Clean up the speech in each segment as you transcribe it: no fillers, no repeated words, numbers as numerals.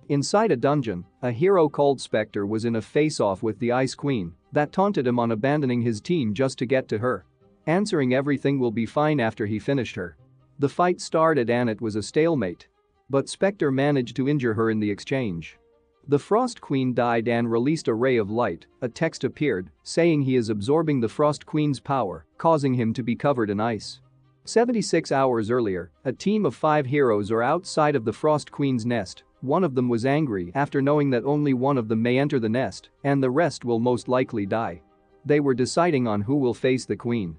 Inside a dungeon, a hero called Spectre was in a face-off with the Ice Queen that taunted him on abandoning his team just to get to her. Answering everything will be fine after he finished her. The fight started and it was a stalemate. But Spectre managed to injure her in the exchange. The Frost Queen died and released a ray of light. A text appeared saying he is absorbing the Frost Queen's power, causing him to be covered in ice. 76 hours earlier, a team of 5 heroes are outside of the Frost Queen's nest. One of them was angry after knowing that only one of them may enter the nest and the rest will most likely die. They were deciding on who will face the Queen.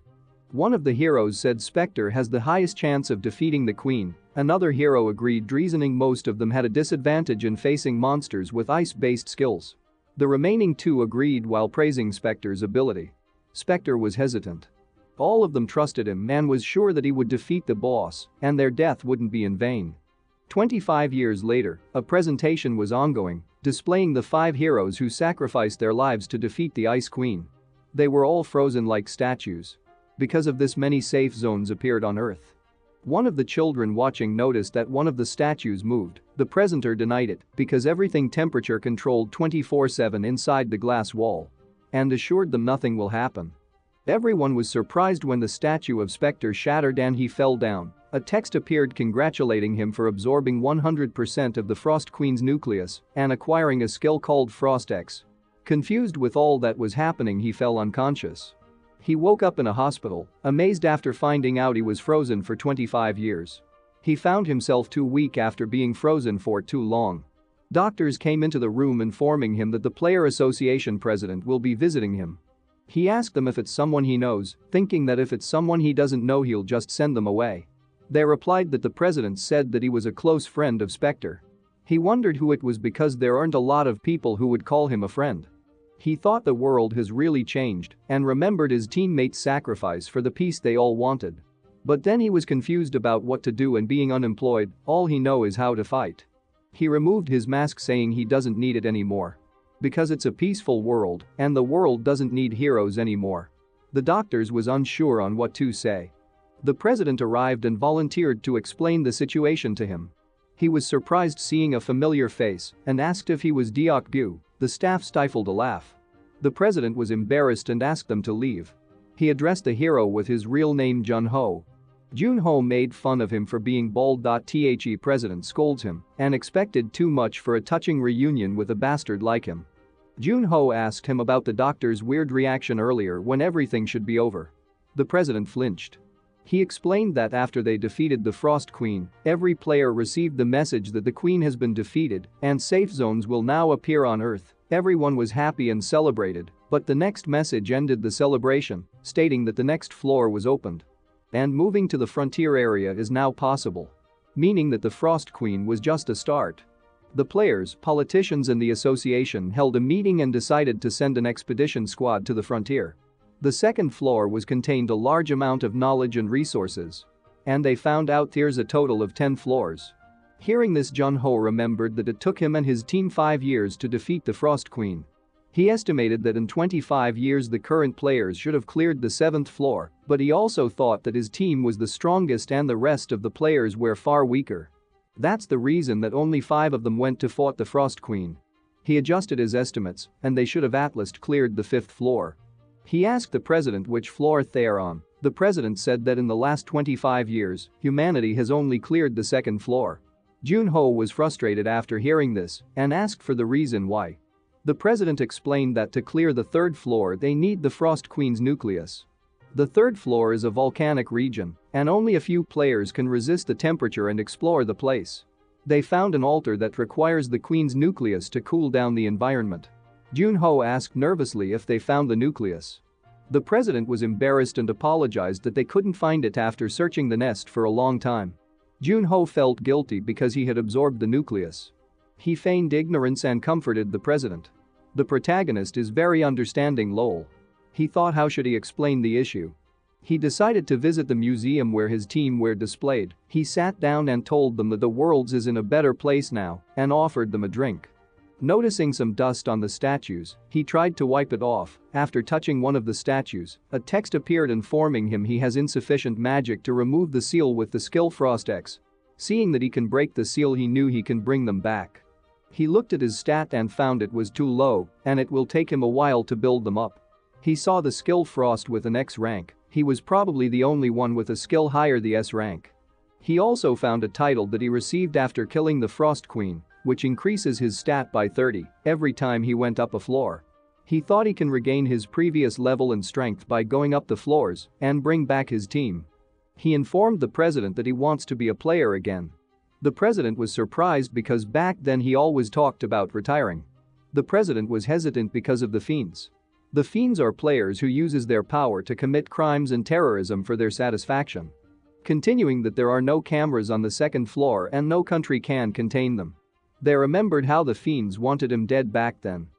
One of the heroes said Spectre has the highest chance of defeating the Queen. Another hero agreed, reasoning most of them had a disadvantage in facing monsters with ice-based skills. The remaining 2 agreed while praising Spectre's ability. Spectre was hesitant. All of them trusted him and was sure that he would defeat the boss and their death wouldn't be in vain. 25 years later, a presentation was ongoing, displaying the 5 heroes who sacrificed their lives to defeat the Ice Queen. They were all frozen like statues. Because of this, many safe zones appeared on Earth. One of the children watching noticed that one of the statues moved. The presenter denied it because everything temperature controlled 24/7 inside the glass wall and assured them nothing will happen. Everyone was surprised when the statue of Spectre shattered and he fell down. A text appeared congratulating him for absorbing 100% of the Frost Queen's nucleus and acquiring a skill called Frost X. Confused with all that was happening, he fell unconscious. He woke up in a hospital, amazed after finding out he was frozen for 25 years. He found himself too weak after being frozen for too long. Doctors came into the room informing him that the Player Association president will be visiting him. He asked them if it's someone he knows, thinking that if it's someone he doesn't know he'll just send them away. They replied that the president said that he was a close friend of Spectre. He wondered who it was because there aren't a lot of people who would call him a friend. He thought the world has really changed and remembered his teammates' sacrifice for the peace they all wanted. But then he was confused about what to do, and being unemployed, all he knows is how to fight. He removed his mask, saying he doesn't need it anymore. Because it's a peaceful world and the world doesn't need heroes anymore. The doctors was unsure on what to say. The president arrived and volunteered to explain the situation to him. He was surprised seeing a familiar face and asked if he was Deok Gu. The staff stifled a laugh. The president was embarrassed and asked them to leave. He addressed the hero with his real name, Jun-ho. Jun-ho made fun of him for being bald. The president scolds him and expected too much for a touching reunion with a bastard like him. Jun-ho asked him about the doctor's weird reaction earlier when everything should be over. The president flinched. He explained that after they defeated the Frost Queen, every player received the message that the Queen has been defeated and safe zones will now appear on Earth. Everyone was happy and celebrated, but the next message ended the celebration, stating that the next floor was opened. And moving to the frontier area is now possible. Meaning that the Frost Queen was just a start. The players, politicians and the association held a meeting and decided to send an expedition squad to the frontier. The second floor was contained a large amount of knowledge and resources. And they found out there's a total of 10 floors. Hearing this, Jun-ho remembered that it took him and his team 5 years to defeat the Frost Queen. He estimated that in 25 years the current players should have cleared the 7th floor, but he also thought that his team was the strongest and the rest of the players were far weaker. That's the reason that only 5 of them went to fight the Frost Queen. He adjusted his estimates and they should have at least cleared the 5th floor. He asked the president which floor they are on. The president said that in the last 25 years, humanity has only cleared the 2nd floor. Jun-ho was frustrated after hearing this and asked for the reason why. The president explained that to clear the 3rd floor they need the Frost Queen's nucleus. The 3rd floor is a volcanic region and only a few players can resist the temperature and explore the place. They found an altar that requires the Queen's nucleus to cool down the environment. Jun-ho asked nervously if they found the nucleus. The president was embarrassed and apologized that they couldn't find it after searching the nest for a long time. Jun-ho felt guilty because he had absorbed the nucleus. He feigned ignorance and comforted the president. The protagonist is very understanding lol. He thought how should he explain the issue. He decided to visit the museum where his team were displayed. He sat down and told them that the world is in a better place now and offered them a drink. Noticing some dust on the statues, he tried to wipe it off. After touching one of the statues, a text appeared informing him he has insufficient magic to remove the seal with the skill Frost X. Seeing that he can break the seal, he knew he can bring them back. He looked at his stat and found it was too low, and it will take him a while to build them up. He saw the skill Frost with an X rank. He was probably the only one with a skill higher the S rank. He also found a title that he received after killing the Frost Queen, which increases his stat by 30 every time he went up a floor. He thought he can regain his previous level and strength by going up the floors and bring back his team. He informed the president that he wants to be a player again. The president was surprised because back then he always talked about retiring. The president was hesitant because of the fiends. The fiends are players who uses their power to commit crimes and terrorism for their satisfaction. Continuing that there are no cameras on the second floor and no country can contain them. They remembered how the fiends wanted him dead back then.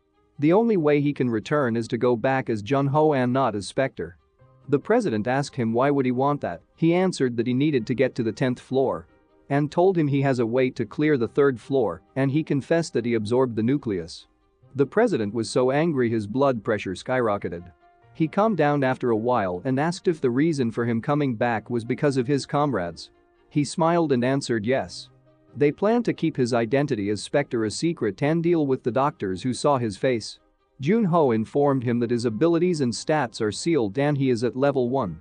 The only way he can return is to go back as Jun-Ho and not as Spectre. The president asked him why would he want that. He answered that he needed to get to the 10th floor. And told him he has a way to clear the 3rd floor, and he confessed that he absorbed the nucleus. The president was so angry his blood pressure skyrocketed. He calmed down after a while and asked if the reason for him coming back was because of his comrades. He smiled and answered yes. They planned to keep his identity as Spectre a secret and deal with the doctors who saw his face. Jun-Ho informed him that his abilities and stats are sealed and he is at level 1.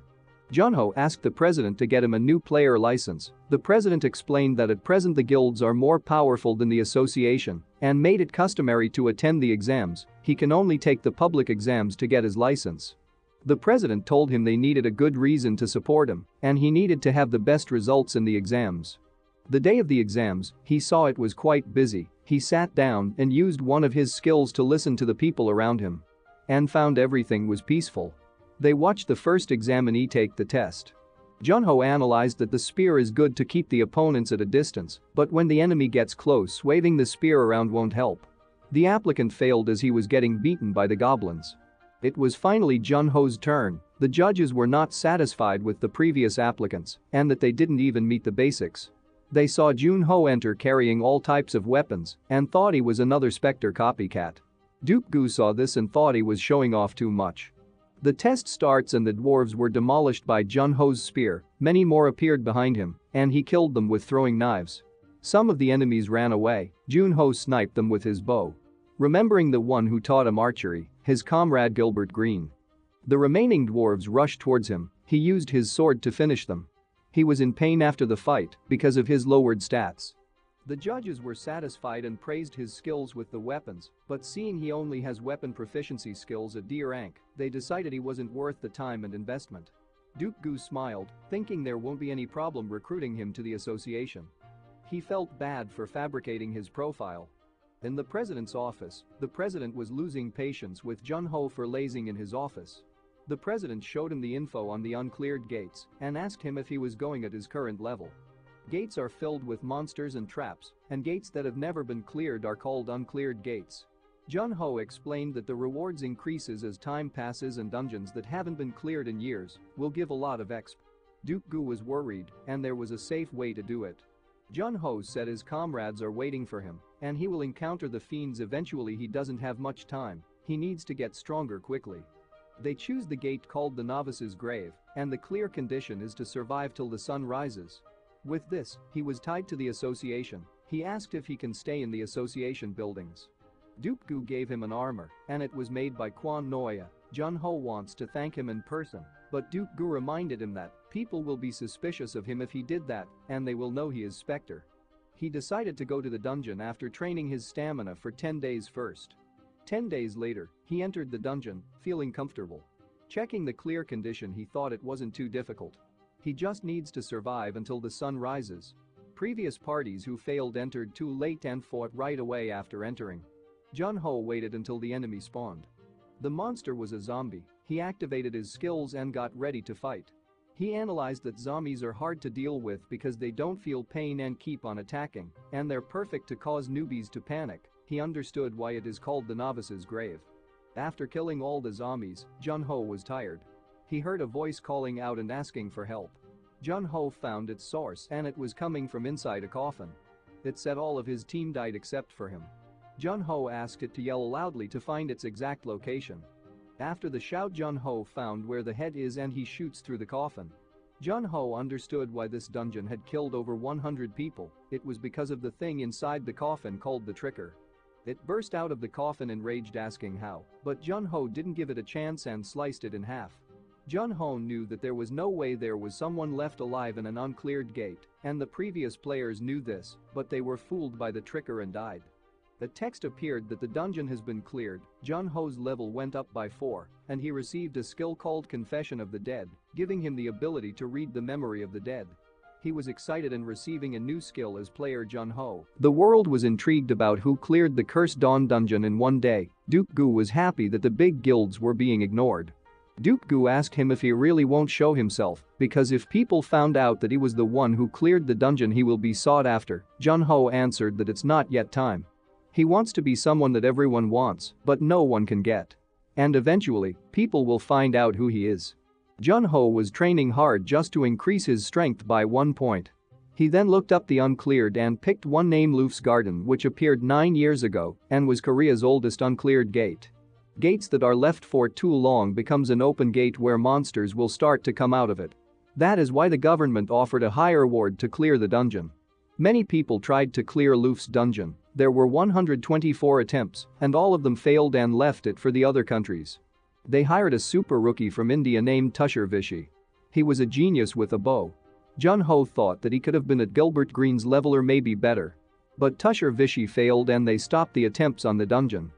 Jun-Ho asked the president to get him a new player license. The president explained that at present the guilds are more powerful than the association and made it customary to attend the exams. He can only take the public exams to get his license. The president told him they needed a good reason to support him and he needed to have the best results in the exams. The day of the exams, he saw it was quite busy. He sat down and used one of his skills to listen to the people around him and found everything was peaceful. They watched the first examinee take the test. Jun-Ho analyzed that the spear is good to keep the opponents at a distance, but when the enemy gets close, waving the spear around won't help. The applicant failed as he was getting beaten by the goblins. It was finally Jun-Ho's turn. The judges were not satisfied with the previous applicants and that they didn't even meet the basics. They saw Jun-Ho enter carrying all types of weapons and thought he was another Spectre copycat. Duke Gu saw this and thought he was showing off too much. The test starts and the dwarves were demolished by Jun-Ho's spear. Many more appeared behind him and he killed them with throwing knives. Some of the enemies ran away. Jun-Ho sniped them with his bow. Remembering the one who taught him archery, his comrade Gilbert Green. The remaining dwarves rushed towards him. He used his sword to finish them. He was in pain after the fight because of his lowered stats. The judges were satisfied and praised his skills with the weapons, but seeing he only has weapon proficiency skills at D rank, they decided he wasn't worth the time and investment. Duke Gu smiled, thinking there won't be any problem recruiting him to the association. He felt bad for fabricating his profile. In the president's office, the president was losing patience with Jun-Ho for lazing in his office. The president showed him the info on the uncleared gates and asked him if he was going at his current level. Gates are filled with monsters and traps, and gates that have never been cleared are called uncleared gates. Jun-Ho explained that the rewards increases as time passes and dungeons that haven't been cleared in years will give a lot of exp. Duke Gu was worried and there was a safe way to do it. Jun-Ho said his comrades are waiting for him and he will encounter the fiends eventually. He doesn't have much time, he needs to get stronger quickly. They choose the gate called the Novice's Grave and the clear condition is to survive till the sun rises. With this, he was tied to the association. He asked if he can stay in the association buildings. Duke Gu gave him an armor and it was made by Quan Noya. Jun-Ho wants to thank him in person, but Duke Gu reminded him that people will be suspicious of him if he did that and they will know he is Spectre. He decided to go to the dungeon after training his stamina for 10 days first. 10 days later, he entered the dungeon, feeling comfortable. Checking the clear condition, he thought it wasn't too difficult. He just needs to survive until the sun rises. Previous parties who failed entered too late and fought right away after entering. Jun-Ho waited until the enemy spawned. The monster was a zombie. He activated his skills and got ready to fight. He analyzed that zombies are hard to deal with because they don't feel pain and keep on attacking, and they're perfect to cause newbies to panic. He understood why it is called the Novice's Grave. After killing all the zombies, Jun-Ho was tired. He heard a voice calling out and asking for help. Jun-Ho found its source and it was coming from inside a coffin. It said all of his team died except for him. Jun-Ho asked it to yell loudly to find its exact location. After the shout, Jun-Ho found where the head is and he shoots through the coffin. Jun-Ho understood why this dungeon had killed over 100 people. It was because of the thing inside the coffin called the Tricker. It burst out of the coffin enraged, asking how, but Jun-ho didn't give it a chance and sliced it in half. Jun-ho knew that there was no way there was someone left alive in an uncleared gate, and the previous players knew this, but they were fooled by the tricker and died. A text appeared that the dungeon has been cleared. Jun-ho's level went up by 4, and he received a skill called Confession of the Dead, giving him the ability to read the memory of the dead. He was excited and receiving a new skill as player Jun-ho. The world was intrigued about who cleared the Cursed Dawn dungeon in one day. Duke Gu was happy that the big guilds were being ignored. Duke Gu asked him if he really won't show himself, because if people found out that he was the one who cleared the dungeon he will be sought after. Jun-ho answered that it's not yet time. He wants to be someone that everyone wants, but no one can get. And eventually, people will find out who he is. Jun-ho was training hard just to increase his strength by 1 point. He then looked up the uncleared and picked one named Luf's Garden, which appeared 9 years ago and was Korea's oldest uncleared gate. Gates that are left for too long becomes an open gate where monsters will start to come out of it. That is why the government offered a high reward to clear the dungeon. Many people tried to clear Luf's dungeon. There were 124 attempts, and all of them failed and left it for the other countries. They hired a super rookie from India named Tushar Vishy. He was a genius with a bow. Jun-ho thought that he could have been at Gilbert Green's level or maybe better. But Tushar Vishy failed and they stopped the attempts on the dungeon.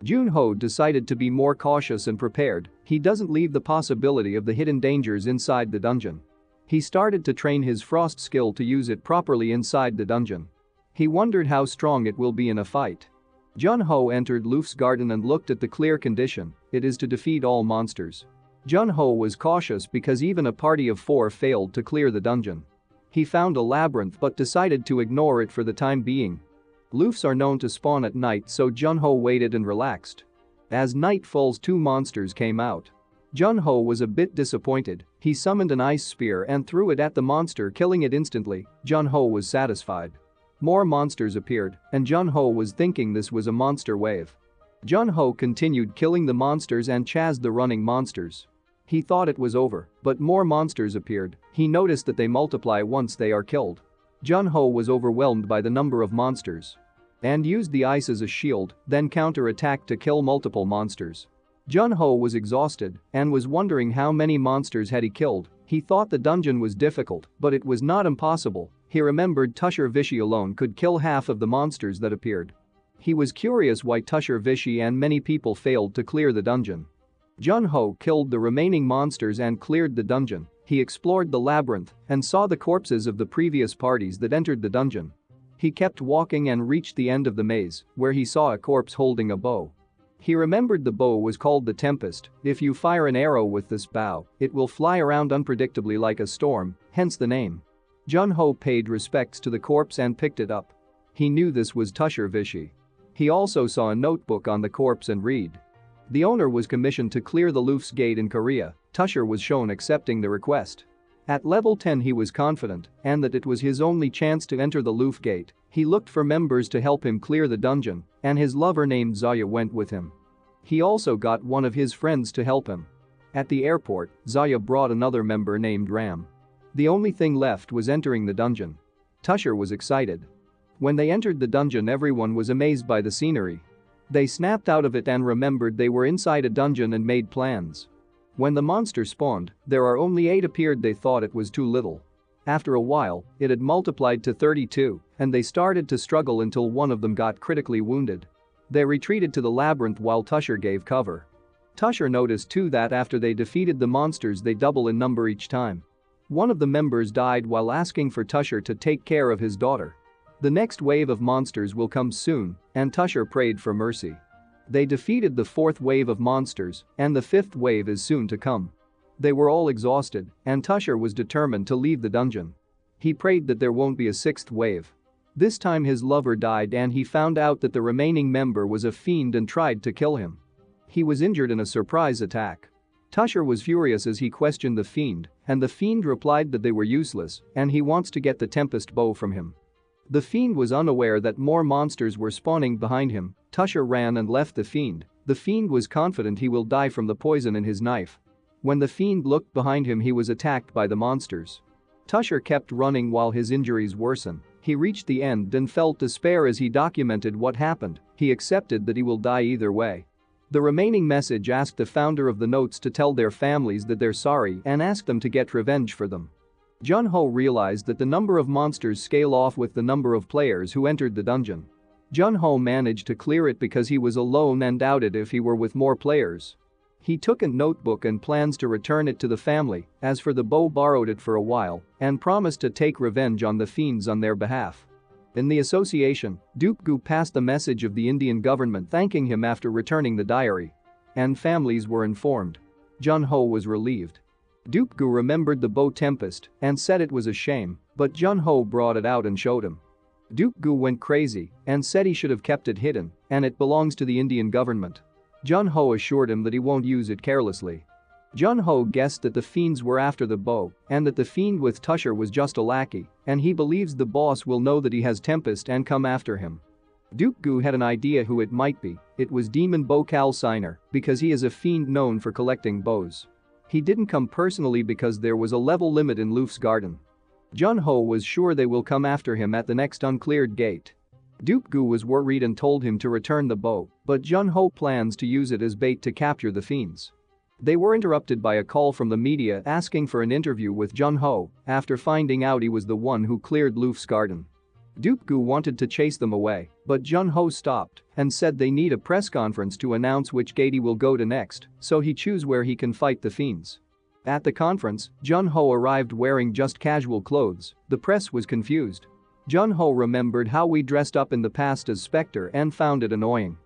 Jun-ho decided to be more cautious and prepared. He doesn't leave the possibility of the hidden dangers inside the dungeon. He started to train his frost skill to use it properly inside the dungeon. He wondered how strong it will be in a fight. Jun-ho entered Luf's Garden and looked at the clear condition. It is to defeat all monsters. Jun-ho was cautious because even a party of 4 failed to clear the dungeon. He found a labyrinth but decided to ignore it for the time being. Lufs are known to spawn at night, so Jun-ho waited and relaxed. As night falls, 2 monsters came out. Jun-ho was a bit disappointed. He summoned an ice spear and threw it at the monster, killing it instantly. Jun-ho was satisfied. More monsters appeared, and Jun-ho was thinking this was a monster wave. Jun-ho continued killing the monsters and chased the running monsters. He thought it was over, but more monsters appeared. He noticed that they multiply once they are killed. Jun-ho was overwhelmed by the number of monsters and used the ice as a shield, then counter-attacked to kill multiple monsters. Jun-ho was exhausted and was wondering how many monsters had he killed. He thought the dungeon was difficult, but it was not impossible. He remembered Tushar Vishy alone could kill half of the monsters that appeared. He was curious why Tushar Vishy and many people failed to clear the dungeon. Jun-ho killed the remaining monsters and cleared the dungeon. He explored the labyrinth and saw the corpses of the previous parties that entered the dungeon. He kept walking and reached the end of the maze, where he saw a corpse holding a bow. He remembered the bow was called the Tempest. If you fire an arrow with this bow, it will fly around unpredictably like a storm, hence the name. Jun-ho paid respects to the corpse and picked it up. He knew this was Tushar Vishy. He also saw a notebook on the corpse and read. The owner was commissioned to clear the Luf's gate in Korea. Tushar was shown accepting the request. At level 10 he was confident and that it was his only chance to enter the Luf gate. He looked for members to help him clear the dungeon, and his lover named Zaya went with him. He also got one of his friends to help him. At the airport, Zaya brought another member named Ram. The only thing left was entering the dungeon. Tushar was excited. When they entered the dungeon, everyone was amazed by the scenery. They snapped out of it and remembered they were inside a dungeon and made plans. When the monster spawned, there are only 8 appeared. They thought it was too little. After a while, it had multiplied to 32, and they started to struggle until one of them got critically wounded. They retreated to the labyrinth while Tushar gave cover. Tushar noticed too that after they defeated the monsters they double in number each time. One of the members died while asking for Tushar to take care of his daughter. The next wave of monsters will come soon, and Tushar prayed for mercy. They defeated the 4th wave of monsters, and the 5th wave is soon to come. They were all exhausted, and Tushar was determined to leave the dungeon. He prayed that there won't be a 6th wave. This time his lover died and he found out that the remaining member was a fiend and tried to kill him. He was injured in a surprise attack. Tushar was furious as he questioned the fiend, and the fiend replied that they were useless and he wants to get the Tempest bow from him. The fiend was unaware that more monsters were spawning behind him. Tushar ran and left the fiend. The fiend was confident he will die from the poison in his knife. When the fiend looked behind him, he was attacked by the monsters. Tushar kept running while his injuries worsened. He reached the end and felt despair as he documented what happened. He accepted that he will die either way. The remaining message asked the founder of the notes to tell their families that they're sorry and ask them to get revenge for them. Jun-ho realized that the number of monsters scale off with the number of players who entered the dungeon. Jun-ho managed to clear it because he was alone and doubted if he were with more players. He took a notebook and plans to return it to the family. As for the bow, borrowed it for a while and promised to take revenge on the fiends on their behalf. In the association, Duke-gu passed the message of the Indian government thanking him after returning the diary. And families were informed. Jun-ho was relieved. Duke-gu remembered the bow tempest and said it was a shame, but Jun-ho brought it out and showed him. Duke-gu went crazy and said he should have kept it hidden and it belongs to the Indian government. Jun-ho assured him that he won't use it carelessly. Jun-ho guessed that the fiends were after the bow and that the fiend with Tusher was just a lackey, and he believes the boss will know that he has Tempest and come after him. Duke-gu had an idea who it might be. It was Demon Bow Calciner, because he is a fiend known for collecting bows. He didn't come personally because there was a level limit in Luf's garden. Jun-ho was sure they will come after him at the next uncleared gate. Duke-gu was worried and told him to return the bow, but Jun-ho plans to use it as bait to capture the fiends. They were interrupted by a call from the media asking for an interview with Jun-ho after finding out he was the one who cleared Luf's garden. Duke-gu wanted to chase them away, but Jun-ho stopped and said they need a press conference to announce which gate he will go to next, so he choose where he can fight the fiends. At the conference, Jun-ho arrived wearing just casual clothes. The press was confused. Jun-ho remembered how we dressed up in the past as Spectre and found it annoying.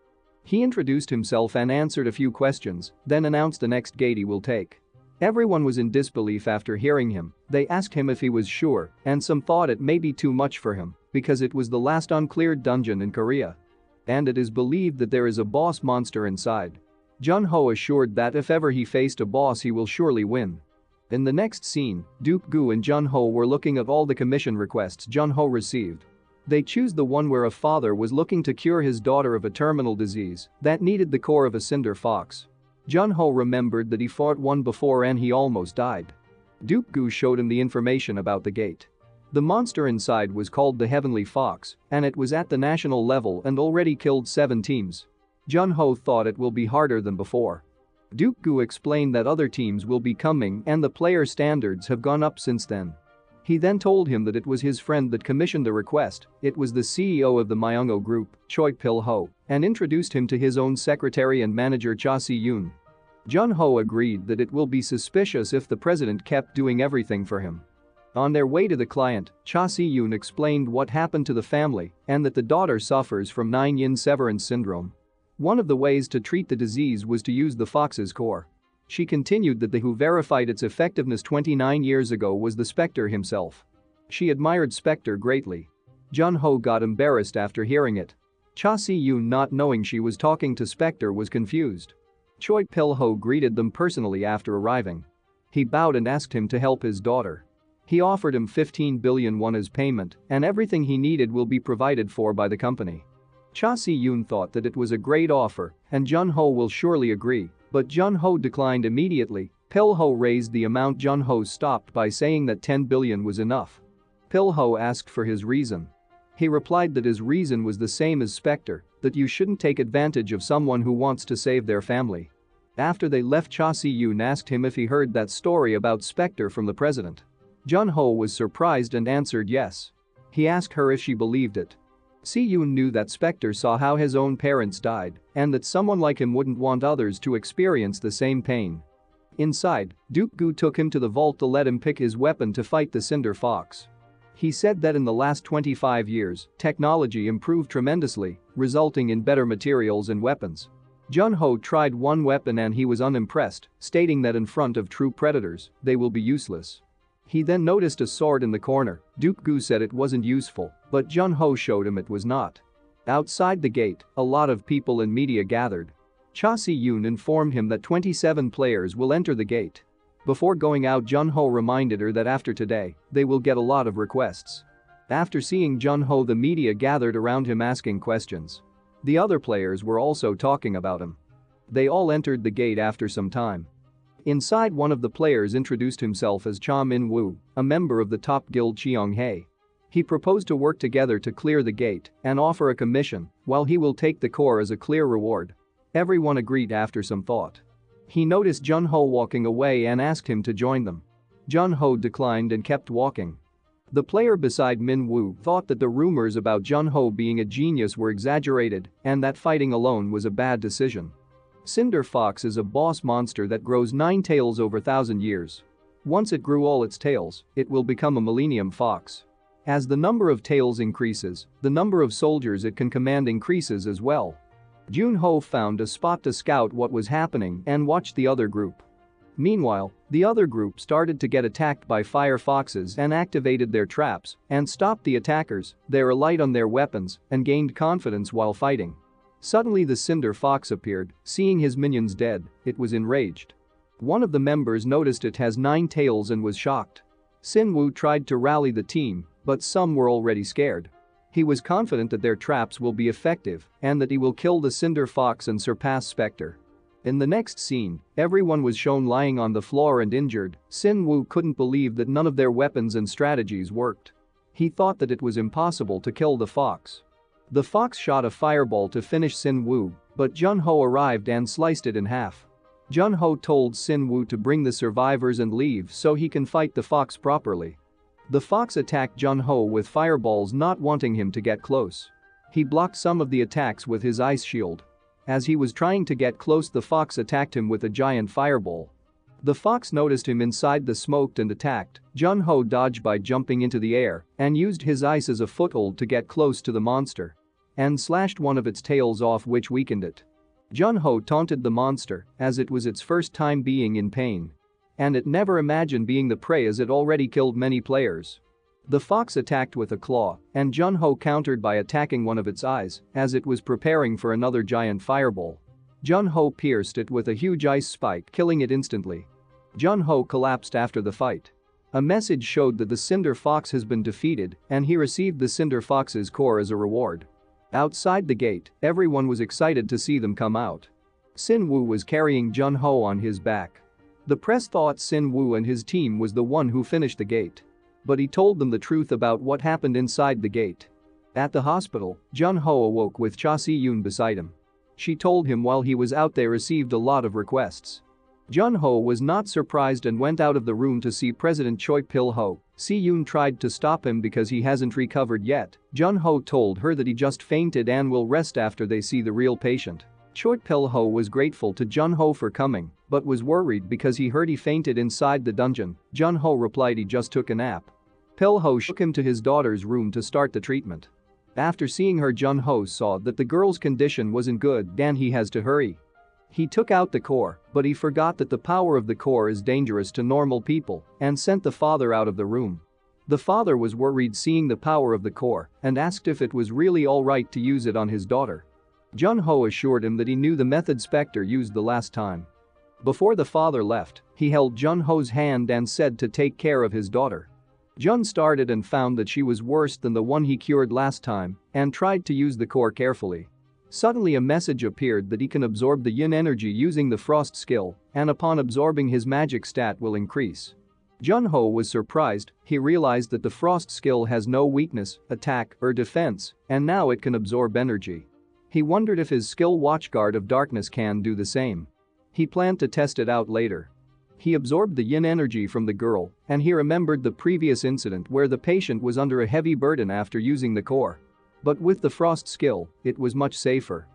He introduced himself and answered a few questions, then announced the next gate he will take. Everyone was in disbelief after hearing him. They asked him if he was sure, and some thought it may be too much for him because it was the last uncleared dungeon in Korea. And it is believed that there is a boss monster inside. Jun-ho assured that if ever he faced a boss he will surely win. In the next scene, Duke-gu and Jun-ho were looking at all the commission requests Jun-ho received. They choose the one where a father was looking to cure his daughter of a terminal disease that needed the core of a cinder fox. Jun-ho remembered that he fought one before and he almost died. Duke-gu showed him the information about the gate. The monster inside was called the Heavenly Fox, and it was at the national level and already killed 7 teams. Jun-ho thought it will be harder than before. Duke-gu explained that other teams will be coming and the player standards have gone up since then. He then told him that it was his friend that commissioned the request. It was the CEO of the Myungo Group, Choi Pil-ho, and introduced him to his own secretary and manager Cha Si-yoon. Jun-ho agreed that it will be suspicious if the president kept doing everything for him. On their way to the client, Cha Si-yoon explained what happened to the family and that the daughter suffers from 9-yin severance syndrome. One of the ways to treat the disease was to use the fox's core. She continued that the who verified its effectiveness 29 years ago was the Spectre himself. She admired Spectre greatly. Jun-ho got embarrassed after hearing it. Cha Si-yoon, not knowing she was talking to Spectre, was confused. Choi Pil-ho greeted them personally after arriving. He bowed and asked him to help his daughter. He offered him 15 billion won as payment and everything he needed will be provided for by the company. Cha Si-yoon thought that it was a great offer and Jun-ho will surely agree, but Jun-ho declined immediately. Pil-ho raised the amount. Jun-ho stopped by saying that 10 billion was enough. Pil-ho asked for his reason. He replied that his reason was the same as Spectre, that you shouldn't take advantage of someone who wants to save their family. After they left, Cha Si-yoon asked him if he heard that story about Spectre from the president. Jun-ho was surprised and answered yes. He asked her if she believed it. Si-yoon knew that Spectre saw how his own parents died and that someone like him wouldn't want others to experience the same pain. Inside, Duke-gu took him to the vault to let him pick his weapon to fight the Cinder Fox. He said that in the last 25 years, technology improved tremendously, resulting in better materials and weapons. Jun-ho tried one weapon and he was unimpressed, stating that in front of true predators, they will be useless. He then noticed a sword in the corner. Duke-gu said it wasn't useful, but Jun-ho showed him it was not. Outside the gate, a lot of people and media gathered. Cha Si-yoon informed him that 27 players will enter the gate. Before going out, Jun-ho reminded her that after today, they will get a lot of requests. After seeing Jun-ho, the media gathered around him asking questions. The other players were also talking about him. They all entered the gate after some time. Inside, one of the players introduced himself as Cha Min-woo, a member of the top guild Cheonghae. He proposed to work together to clear the gate and offer a commission, while he will take the core as a clear reward. Everyone agreed after some thought. He noticed Jun-ho walking away and asked him to join them. Jun-ho declined and kept walking. The player beside Min-woo thought that the rumors about Jun-ho being a genius were exaggerated and that fighting alone was a bad decision. Cinder Fox is a boss monster that grows 9 tails over 1,000 years. Once it grew all its tails, it will become a Millennium Fox. As the number of tails increases, the number of soldiers it can command increases as well. Jun-ho found a spot to scout what was happening and watched the other group. Meanwhile, the other group started to get attacked by fire foxes and activated their traps and stopped the attackers. They relied on their weapons and gained confidence while fighting. Suddenly the Cinder Fox appeared. Seeing his minions dead, it was enraged. One of the members noticed it has 9 tails and was shocked. Sin-woo tried to rally the team, but some were already scared. He was confident that their traps will be effective and that he will kill the Cinder Fox and surpass Spectre. In the next scene, everyone was shown lying on the floor and injured. Sin-woo couldn't believe that none of their weapons and strategies worked. He thought that it was impossible to kill the fox. The fox shot a fireball to finish Sin-woo, but Jun-ho arrived and sliced it in half. Jun-ho told Sin-woo to bring the survivors and leave so he can fight the fox properly. The fox attacked Jun-ho with fireballs, not wanting him to get close. He blocked some of the attacks with his ice shield. As he was trying to get close, the fox attacked him with a giant fireball. The fox noticed him inside the smoke and attacked. Jun-ho dodged by jumping into the air and used his ice as a foothold to get close to the monster and slashed one of its tails off, which weakened it. Jun-ho taunted the monster as it was its first time being in pain. And it never imagined being the prey as it already killed many players. The fox attacked with a claw and Jun-ho countered by attacking one of its eyes as it was preparing for another giant fireball. Jun-ho pierced it with a huge ice spike, killing it instantly. Jun-ho collapsed after the fight. A message showed that the Cinder Fox has been defeated and he received the Cinder Fox's core as a reward. Outside the gate, everyone was excited to see them come out. Sin-woo was carrying Jun-ho on his back. The press thought Sin-woo and his team was the one who finished the gate. But he told them the truth about what happened inside the gate. At the hospital, Jun-ho awoke with Cha Si-yoon beside him. She told him while he was out they received a lot of requests. Jun-ho was not surprised and went out of the room to see President Choi Pil-ho. Si-yoon tried to stop him because he hasn't recovered yet. Jun-ho told her that he just fainted and will rest after they see the real patient. Choi Pil-ho was grateful to Jun-ho for coming, but was worried because he heard he fainted inside the dungeon. Jun-ho replied he just took a nap. Pil-ho took him to his daughter's room to start the treatment. After seeing her, Jun-ho saw that the girl's condition wasn't good and he has to hurry. He took out the core, but he forgot that the power of the core is dangerous to normal people and sent the father out of the room. The father was worried seeing the power of the core and asked if it was really alright to use it on his daughter. Jun-ho assured him that he knew the method Spectre used the last time. Before the father left, he held Jun-ho's hand and said to take care of his daughter. Jun started and found that she was worse than the one he cured last time and tried to use the core carefully. Suddenly a message appeared that he can absorb the yin energy using the frost skill and upon absorbing his magic stat will increase. Jun-ho was surprised. He realized that the frost skill has no weakness, attack, or defense and now it can absorb energy. He wondered if his skill Watchguard of Darkness can do the same. He planned to test it out later. He absorbed the yin energy from the girl and he remembered the previous incident where the patient was under a heavy burden after using the core. But with the frost skill, it was much safer.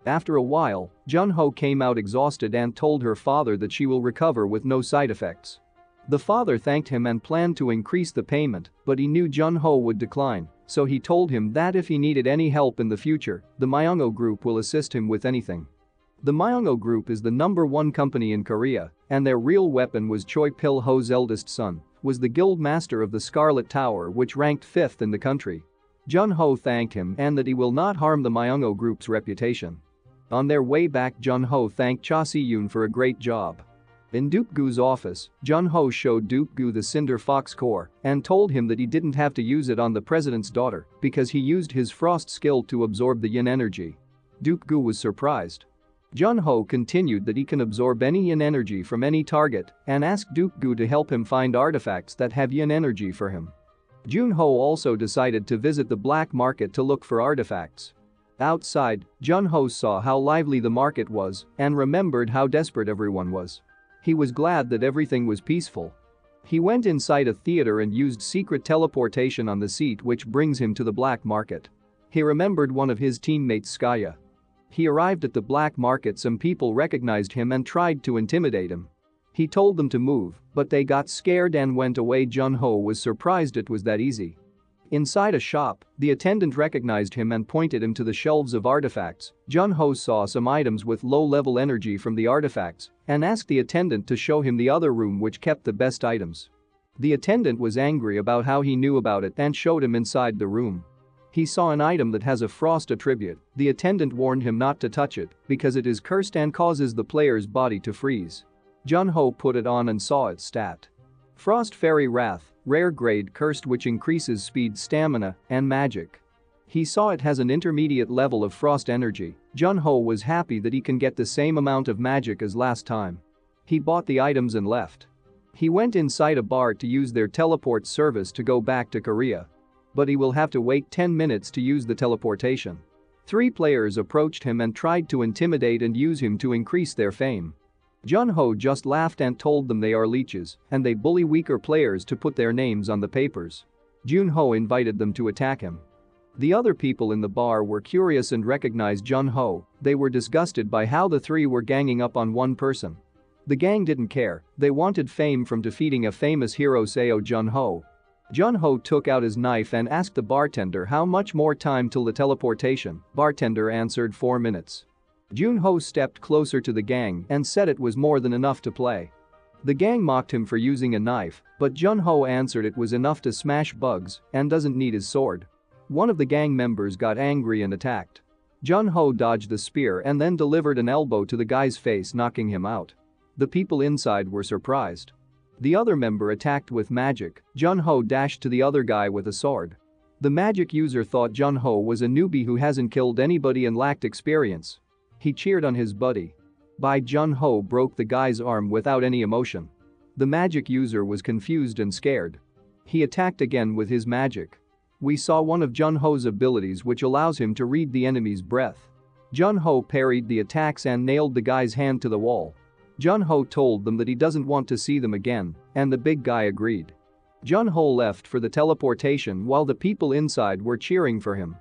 After a while, Jun-ho came out exhausted and told her father that she will recover with no side effects. The father thanked him and planned to increase the payment, but he knew Jun-ho would decline, so he told him that if he needed any help in the future, the Myongo Group will assist him with anything. The Myongo Group is the #1 company in Korea, and their real weapon was Choi Pil-ho's eldest son, was the guild master of the Scarlet Tower, which ranked 5th in the country. Jun-ho thanked him and that he will not harm the Myongo Group's reputation. On their way back, Jun-ho thanked Cha Si-yoon for a great job. In Doop-gu's office, Jun-ho showed Doop-gu the Cinder Fox core and told him that he didn't have to use it on the president's daughter because he used his frost skill to absorb the yin energy. Doop-gu was surprised. Jun-ho continued that he can absorb any yin energy from any target and asked Doop-gu to help him find artifacts that have yin energy for him. Junho also decided to visit the black market to look for artifacts. Outside, Junho saw how lively the market was and remembered how desperate everyone was. He was glad that everything was peaceful. He went inside a theater and used secret teleportation on the seat, which brings him to the black market. He remembered one of his teammates, Skaya. He arrived at the black market. Some people recognized him and tried to intimidate him. He told them to move, but they got scared and went away. Junho was surprised it was that easy. Inside a shop, the attendant recognized him and pointed him to the shelves of artifacts. Junho saw some items with low-level energy from the artifacts and asked the attendant to show him the other room which kept the best items. The attendant was angry about how he knew about it and showed him inside the room. He saw an item that has a frost attribute. The attendant warned him not to touch it because it is cursed and causes the player's body to freeze. Junho put it on and saw its stat. Frost Fairy Wrath, rare grade cursed, which increases speed, stamina, and magic. He saw it has an intermediate level of frost energy. Junho was happy that he can get the same amount of magic as last time. He bought the items and left. He went inside a bar to use their teleport service to go back to Korea. But he will have to wait 10 minutes to use the teleportation. 3 players approached him and tried to intimidate and use him to increase their fame. Junho just laughed and told them they are leeches and they bully weaker players to put their names on the papers. Junho invited them to attack him. The other people in the bar were curious and recognized Junho. They were disgusted by how the 3 were ganging up on one person. The gang didn't care, they wanted fame from defeating a famous hero, Seo Junho. Junho took out his knife and asked the bartender how much more time till the teleportation. Bartender answered 4 minutes. Junho stepped closer to the gang and said it was more than enough to play. The gang mocked him for using a knife, but Junho answered it was enough to smash bugs and doesn't need his sword. One of the gang members got angry and attacked. Junho dodged the spear and then delivered an elbow to the guy's face, knocking him out. The people inside were surprised. The other member attacked with magic. Junho dashed to the other guy with a sword. The magic user thought Junho was a newbie who hasn't killed anybody and lacked experience. He cheered on his buddy. Junho broke the guy's arm without any emotion. The magic user was confused and scared. He attacked again with his magic. We saw one of Junho's abilities which allows him to read the enemy's breath. Junho parried the attacks and nailed the guy's hand to the wall. Junho told them that he doesn't want to see them again, and the big guy agreed. Junho left for the teleportation while the people inside were cheering for him.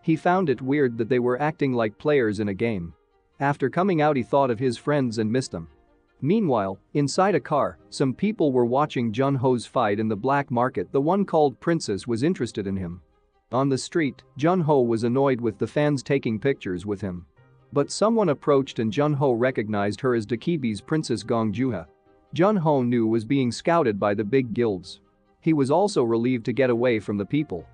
He found it weird that they were acting like players in a game. After coming out, he thought of his friends and missed them. Meanwhile, inside a car, some people were watching Junho's fight in the black market. The one called Princess was interested in him. On the street, Junho was annoyed with the fans taking pictures with him. But someone approached and Junho recognized her as Dakibi's Princess Gongjuha. Junho knew was being scouted by the big guilds. He was also relieved to get away from the people.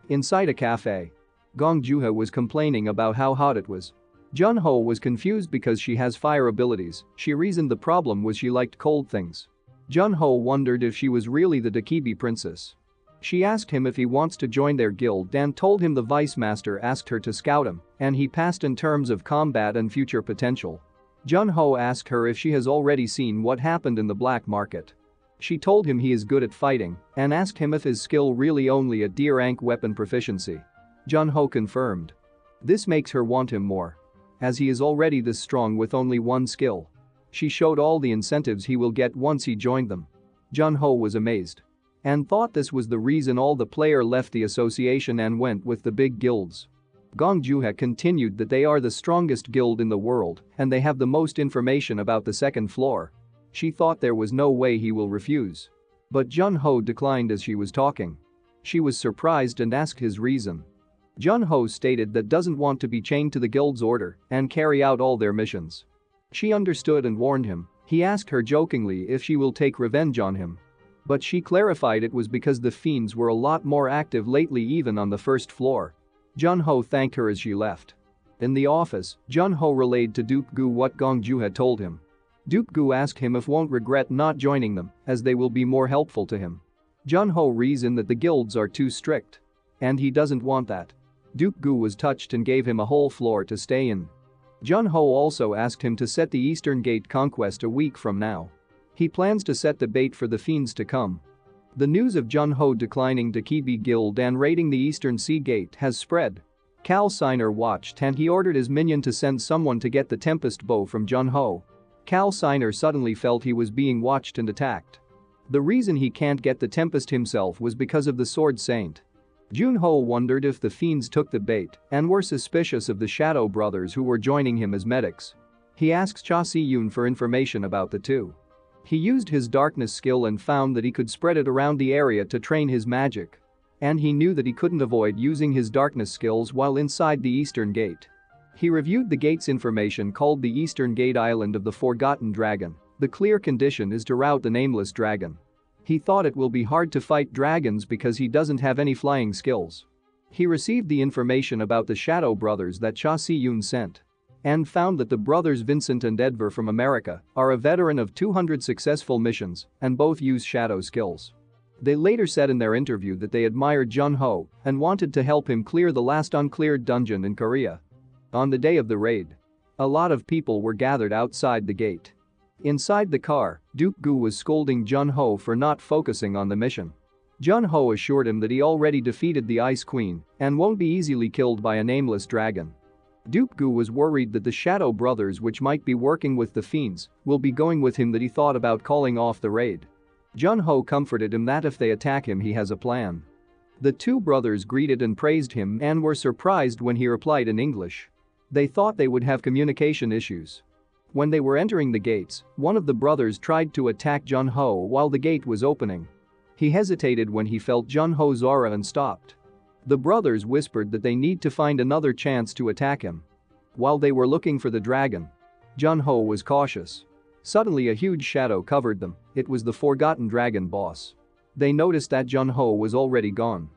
Inside a cafe, Gongjuha was complaining about how hot it was. Junho was confused because she has fire abilities. She reasoned the problem was she liked cold things. Junho wondered if she was really the Dakibi princess. She asked him if he wants to join their guild and told him the vice master asked her to scout him and he passed in terms of combat and future potential. Junho asked her if she has already seen what happened in the black market. She told him he is good at fighting and asked him if his skill really only a D rank weapon proficiency. Junho confirmed. This makes her want him more, as he is already this strong with only one skill. She showed all the incentives he will get once he joined them. Junho was amazed and thought this was the reason all the player left the association and went with the big guilds. Gongjuha continued that they are the strongest guild in the world and they have the most information about the second floor. She thought there was no way he will refuse. But Junho declined as she was talking. She was surprised and asked his reason. Junho stated that doesn't want to be chained to the guild's order and carry out all their missions. She understood and warned him. He asked her jokingly if she will take revenge on him. But she clarified it was because the fiends were a lot more active lately even on the first floor. Junho thanked her as she left. In the office, Junho relayed to Duke-gu what Gongju had told him. Duke-gu asked him if won't regret not joining them as they will be more helpful to him. Junho reasoned that the guilds are too strict. And he doesn't want that. Duke-gu was touched and gave him a whole floor to stay in. Junho also asked him to set the Eastern Gate conquest a week from now. He plans to set the bait for the fiends to come. The news of Jun-ho declining to Kibi Guild and raiding the Eastern Sea Gate has spread. Cal Siner watched and he ordered his minion to send someone to get the Tempest Bow from Jun-ho. Cal Siner suddenly felt he was being watched and attacked. The reason he can't get the Tempest himself was because of the Sword Saint. Jun-ho wondered if the fiends took the bait and were suspicious of the Shadow Brothers who were joining him as medics. He asked Cha Si-yoon for information about the two. He used his darkness skill and found that he could spread it around the area to train his magic. And he knew that he couldn't avoid using his darkness skills while inside the Eastern Gate. He reviewed the gate's information called the Eastern Gate Island of the Forgotten Dragon. The clear condition is to rout the Nameless Dragon. He thought it will be hard to fight dragons because he doesn't have any flying skills. He received the information about the Shadow Brothers that Cha Si-yoon sent. And found that the brothers Vincent and Edvar from America are a veteran of 200 successful missions and both use shadow skills. They later said in their interview that they admired Jun-ho and wanted to help him clear the last uncleared dungeon in Korea. On the day of the raid, a lot of people were gathered outside the gate. Inside the car, Duke Gu was scolding Jun-ho for not focusing on the mission. Jun-ho assured him that he already defeated the Ice Queen and won't be easily killed by a nameless dragon. Duke Gu was worried that the Shadow Brothers, which might be working with the fiends, will be going with him, that he thought about calling off the raid. Jun-ho comforted him that if they attack him he has a plan. The two brothers greeted and praised him and were surprised when he replied in English. They thought they would have communication issues. When they were entering the gates, one of the brothers tried to attack Jun-ho while the gate was opening. He hesitated when he felt Jun-ho's aura and stopped. The brothers whispered that they need to find another chance to attack him. While they were looking for the dragon, Jun-ho was cautious. Suddenly a huge shadow covered them. It was the Forgotten Dragon boss. They noticed that Jun-ho was already gone.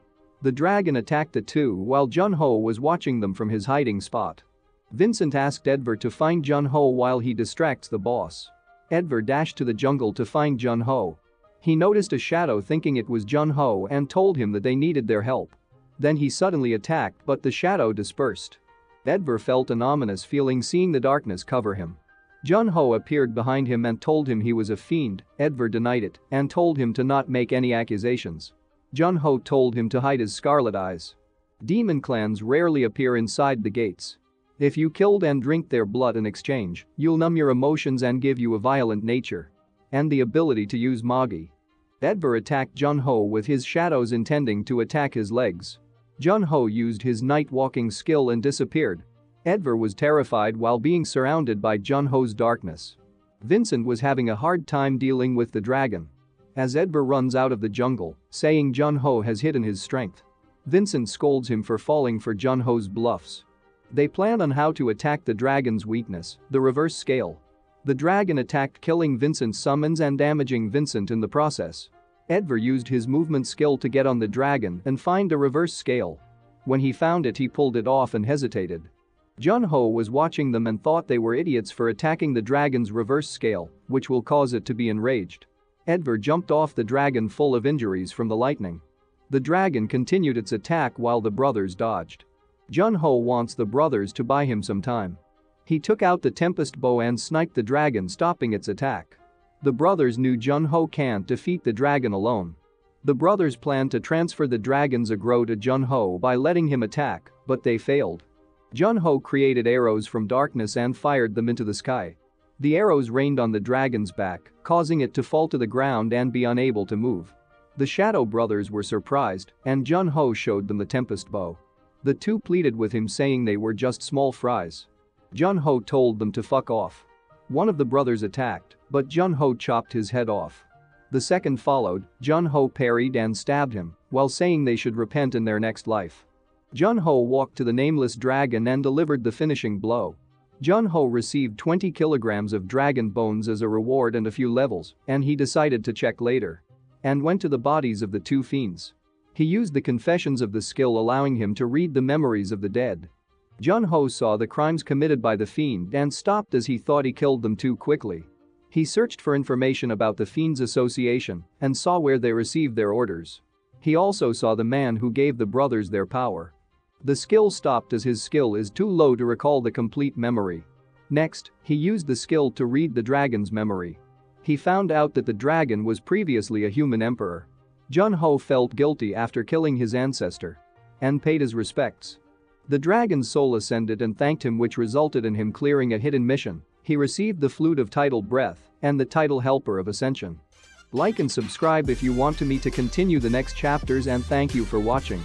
The dragon attacked the two while Jun-ho was watching them from his hiding spot. Vincent asked Edvar to find Jun-ho while he distracts the boss. Edvar dashed to the jungle to find Jun-ho. He noticed a shadow thinking it was Jun-ho and told him that they needed their help. Then he suddenly attacked but the shadow dispersed. Edvar felt an ominous feeling seeing the darkness cover him. Jun-ho appeared behind him and told him he was a fiend. Edvar denied it and told him to not make any accusations. Jun-ho told him to hide his scarlet eyes. Demon clans rarely appear inside the gates. If you killed and drink their blood in exchange, you'll numb your emotions and give you a violent nature. And the ability to use Magi. Edvar attacked Jun-ho with his shadows intending to attack his legs. Jun-ho used his night walking skill and disappeared. Edvar was terrified while being surrounded by Jun-ho's darkness. Vincent was having a hard time dealing with the dragon. As Edvar runs out of the jungle, saying Jun-ho has hidden his strength. Vincent scolds him for falling for Jun-ho's bluffs. They plan on how to attack the dragon's weakness, the reverse scale. The dragon attacked, killing Vincent's summons and damaging Vincent in the process. Edvar used his movement skill to get on the dragon and find a reverse scale. When he found it he pulled it off and hesitated. Jun-ho was watching them and thought they were idiots for attacking the dragon's reverse scale, which will cause it to be enraged. Edvar jumped off the dragon full of injuries from the lightning. The dragon continued its attack while the brothers dodged. Jun-ho wants the brothers to buy him some time. He took out the Tempest Bow and sniped the dragon, stopping its attack. The brothers knew Jun-ho can't defeat the dragon alone. The brothers planned to transfer the dragon's aggro to Jun-ho by letting him attack, but they failed. Jun-ho created arrows from darkness and fired them into the sky. The arrows rained on the dragon's back, causing it to fall to the ground and be unable to move. The Shadow Brothers were surprised, and Jun-ho showed them the Tempest Bow. The two pleaded with him saying they were just small fries. Jun-ho told them to fuck off. One of the brothers attacked, but Jun-ho chopped his head off. The second followed. Jun-ho parried and stabbed him, while saying they should repent in their next life. Jun-ho walked to the nameless dragon and delivered the finishing blow. Jun-ho received 20 kilograms of dragon bones as a reward and a few levels, and he decided to check later. And went to the bodies of the two fiends. He used the confessions of the skill, allowing him to read the memories of the dead. Jun-ho saw the crimes committed by the fiend and stopped as he thought he killed them too quickly. He searched for information about the Fiends Association and saw where they received their orders. He also saw the man who gave the brothers their power. The skill stopped as his skill is too low to recall the complete memory. Next, he used the skill to read the dragon's memory. He found out that the dragon was previously a human emperor. Jun-ho felt guilty after killing his ancestor and paid his respects. The dragon's soul ascended and thanked him, which resulted in him clearing a hidden mission. He received the flute of tidal breath and the tidal helper of ascension. Like and subscribe if you want me to continue the next chapters, and thank you for watching.